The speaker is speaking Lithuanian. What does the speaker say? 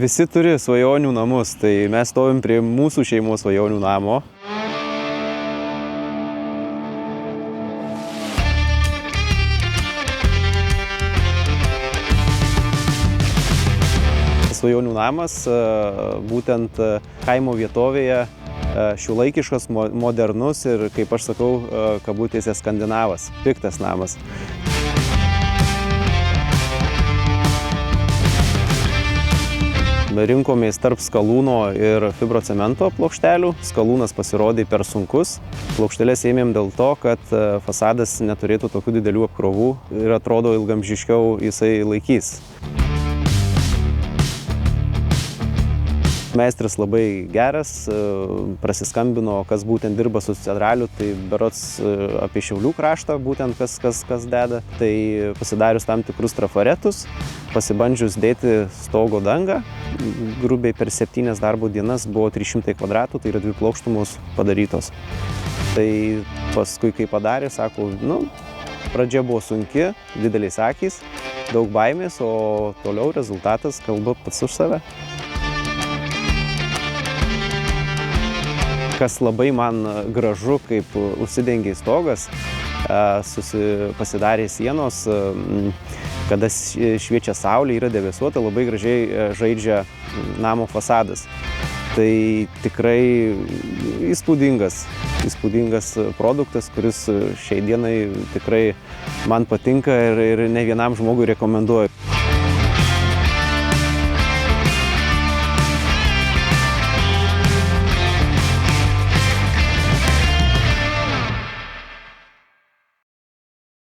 Visi turi svajonių namus, tai mes stovim prie mūsų šeimos svajonių namo. Svajonių namas būtent kaimo vietovėje šiuolaikiškas, modernus ir, kaip aš sakau, kabutėse skandinavas, piktas namas. Rinkomės tarp skalūno ir fibrocemento plokštelių. Skalūnas pasirodė per sunkus. Plokšteles ėmėm dėl to, kad fasadas neturėtų tokių didelių apkrovų ir atrodo ilgamžiškiau jisai laikys. Meistras labai geras, prasiskambino, kas būtent dirba su cedraliu, tai berods apie Šiaulių kraštą būtent kas deda. Tai pasidarius tam tikrus trafaretus, pasibandžius dėti stogo dangą, grubiai per 7 darbo dienas buvo 300 kvadratų, tai yra 2 plokštumos padarytos. Tai paskui, kai padarė, sako, pradžia buvo sunki, dideliais akys, daug baimės, o toliau rezultatas kalba pats už save. Kas labai man gražu, kaip užsidengė stogas, pasidarė sienos, kada šviečia saulė, yra debesuota, labai gražiai žaidžia namo fasadas. Tai tikrai įspūdingas produktas, kuris šiai dienai tikrai man patinka ir ne vienam žmogui rekomenduoju.